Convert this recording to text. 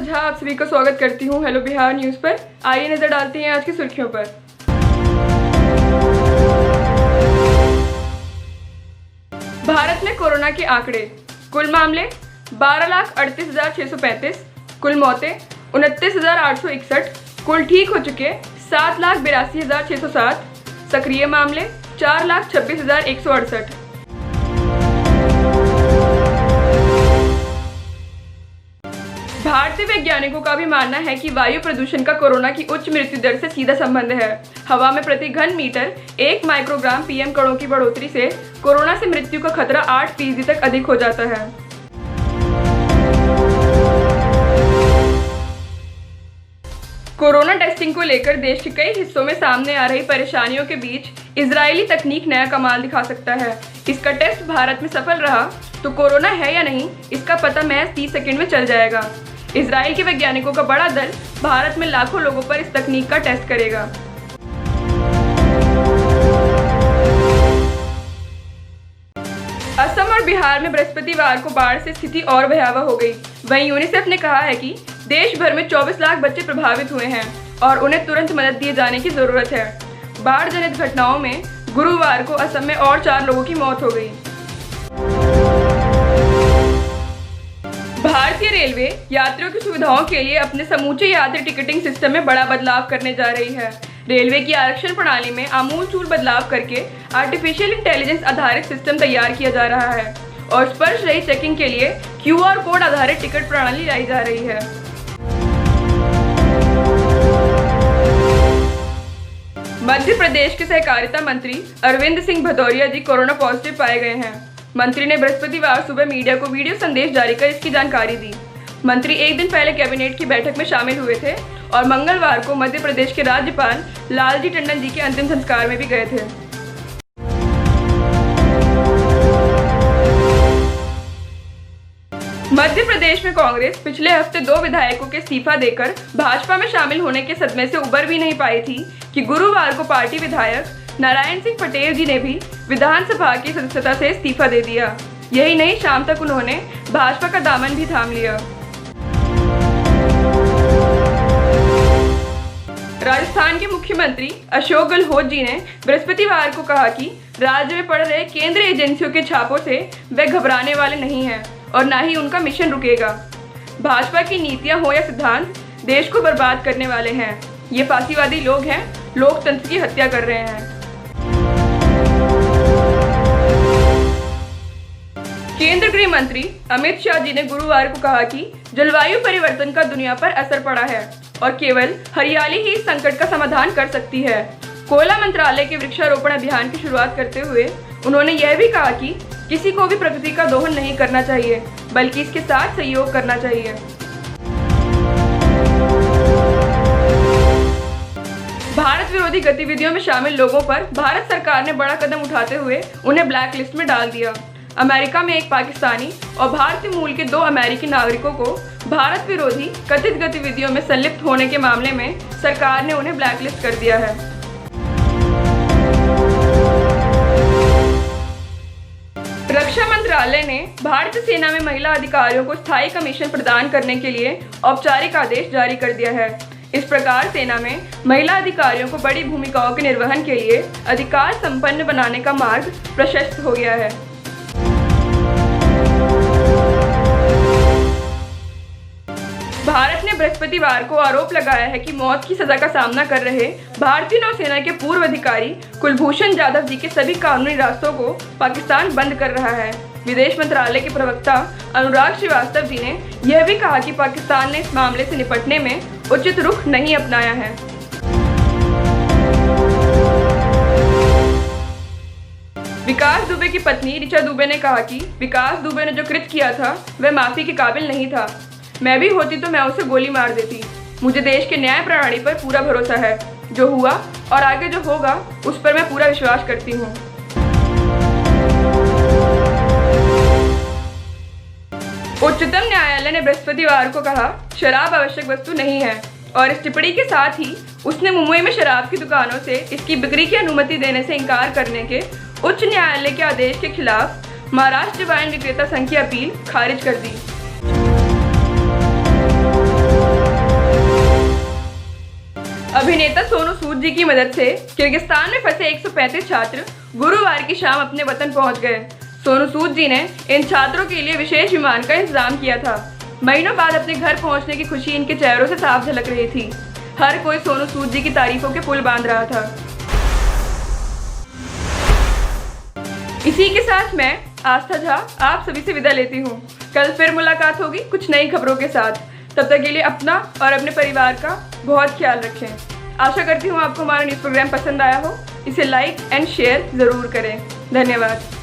झा आप सभी का स्वागत करती हूँ हेलो बिहार न्यूज़ पर। आइए नजर डालते हैं आज की सुर्खियों पर। भारत में कोरोना के आंकड़े। कुल मामले 12,38,635, कुल मौतें 29,861, कुल ठीक हो चुके 7,82,607, सक्रिय मामले 4,26,168। भारतीय वैज्ञानिकों का भी मानना है कि वायु प्रदूषण का कोरोना की उच्च मृत्यु दर से सीधा संबंध है। हवा में प्रति घन मीटर 1 माइक्रोग्राम पीएम कणों की बढ़ोतरी से कोरोना से मृत्यु का खतरा 8% तक अधिक हो जाता है। कोरोना टेस्टिंग को लेकर देश के कई हिस्सों में सामने आ रही परेशानियों के बीच इजरायली तकनीक नया कमाल दिखा सकता है। इसका टेस्ट भारत में सफल रहा तो कोरोना है या नहीं इसका पता महज 30 सेकंड में चल जाएगा। इजराइल के वैज्ञानिकों का बड़ा दल भारत में लाखों लोगों पर इस तकनीक का टेस्ट करेगा। असम और बिहार में बृहस्पतिवार को बाढ़ से स्थिति और भयावह हो गई। वहीं यूनिसेफ ने कहा है कि देश भर में 24 लाख बच्चे प्रभावित हुए हैं और उन्हें तुरंत मदद दिए जाने की जरूरत है। बाढ़ जनित घटनाओं में गुरुवार को असम में और 4 लोगों की मौत हो गई। भारतीय रेलवे यात्रियों की सुविधाओं के लिए अपने समूचे यात्री टिकटिंग सिस्टम में बड़ा बदलाव करने जा रही है। रेलवे की आरक्षण प्रणाली में आमूलचूल बदलाव करके आर्टिफिशियल इंटेलिजेंस आधारित सिस्टम तैयार किया जा रहा है और स्पर्श रहित चेकिंग के लिए QR कोड आधारित टिकट प्रणाली लाई जा रही है। मध्य प्रदेश के सहकारिता मंत्री अरविंद सिंह भदौरिया जी कोरोना पॉजिटिव पाए गए हैं। मंत्री ने बृहस्पतिवार सुबह मीडिया को वीडियो संदेश जारी कर इसकी जानकारी दी। मंत्री एक दिन पहले कैबिनेट की बैठक में शामिल हुए थे और मंगलवार को मध्य प्रदेश के राज्यपाल लालजी टंडन जी के अंतिम संस्कार में भी गए थे। मध्य प्रदेश में कांग्रेस पिछले हफ्ते 2 विधायकों के इस्तीफा देकर भाजपा में शामिल होने के सदमे से उबर भी नहीं पाई थी कि गुरुवार को पार्टी विधायक नारायण सिंह पटेल जी ने भी विधानसभा की सदस्यता से इस्तीफा दे दिया। यही नहीं, शाम तक उन्होंने भाजपा का दामन भी थाम लिया। राजस्थान के मुख्यमंत्री अशोक गहलोत जी ने बृहस्पतिवार को कहा कि राज्य में पड़ रहे केंद्रीय एजेंसियों के छापों से वे घबराने वाले नहीं हैं और न ही उनका मिशन रुकेगा। भाजपा की नीतियां हो या सिद्धांत देश को बर्बाद करने वाले हैं। ये फांसीवादी लोग हैं, लोकतंत्र की हत्या कर रहे हैं। केंद्रीय गृह मंत्री अमित शाह जी ने गुरुवार को कहा कि जलवायु परिवर्तन का दुनिया पर असर पड़ा है और केवल हरियाली ही इस संकट का समाधान कर सकती है। कोयला मंत्रालय के वृक्षारोपण अभियान की शुरुआत करते हुए उन्होंने यह भी कहा कि किसी को भी प्रकृति का दोहन नहीं करना चाहिए बल्कि इसके साथ सहयोग करना चाहिए। भारत विरोधी गतिविधियों में शामिल लोगों पर भारत सरकार ने बड़ा कदम उठाते हुए उन्हें ब्लैक लिस्ट में डाल दिया। अमेरिका में एक पाकिस्तानी और भारतीय मूल के 2 अमेरिकी नागरिकों को भारत विरोधी कथित गतिविधियों में संलिप्त होने के मामले में सरकार ने उन्हें ब्लैकलिस्ट कर दिया है। रक्षा मंत्रालय ने भारतीय सेना में महिला अधिकारियों को स्थायी कमीशन प्रदान करने के लिए औपचारिक आदेश जारी कर दिया है। इस प्रकार सेना में महिला अधिकारियों को बड़ी भूमिकाओं के निर्वहन के लिए अधिकार संपन्न बनाने का मार्ग प्रशस्त हो गया है। भारत ने बृहस्पतिवार को आरोप लगाया है कि मौत की सजा का सामना कर रहे भारतीय नौसेना के पूर्व अधिकारी कुलभूषण जाधव जी के सभी कानूनी रास्तों को पाकिस्तान बंद कर रहा है। विदेश मंत्रालय के प्रवक्ता अनुराग श्रीवास्तव जी ने यह भी कहा कि पाकिस्तान ने इस मामले से निपटने में उचित रुख नहीं अपनाया है। विकास दुबे की पत्नी ऋचा दुबे ने कहा कि विकास दुबे ने जो कृत्य किया था वह माफी के काबिल नहीं था। मैं भी होती तो मैं उसे गोली मार देती। मुझे देश के न्याय प्रणाली पर पूरा भरोसा है। जो हुआ और आगे जो होगा उस पर मैं पूरा विश्वास करती हूँ। उच्चतम न्यायालय ने बृहस्पतिवार को कहा शराब आवश्यक वस्तु नहीं है और इस टिप्पणी के साथ ही उसने मुंबई में शराब की दुकानों से इसकी बिक्री की अनुमति देने से इनकार करने के उच्च न्यायालय के आदेश के खिलाफ महाराष्ट्र वाइन विक्रेता संघ की अपील खारिज कर दी। अभिनेता सोनू सूद जी की मदद से किर्गिस्तान में फंसे 135 छात्र गुरुवार की शाम अपने वतन पहुंच गए। सोनू सूद जी ने इन छात्रों के लिए विशेष विमान का इंतजाम किया था। महीनों बाद अपने घर पहुंचने की खुशी इनके चेहरों से साफ झलक रही थी। हर कोई सोनू सूद जी की तारीफों के पुल बांध रहा था। इसी के साथ मैं आस्था झा आप सभी से विदा लेती हूँ। कल फिर मुलाकात होगी कुछ नई खबरों के साथ। तब तक के लिए अपना और अपने परिवार का बहुत ख्याल रखें। आशा करती हूँ आपको हमारा न्यूज़ प्रोग्राम पसंद आया हो। इसे लाइक एंड शेयर ज़रूर करें। धन्यवाद।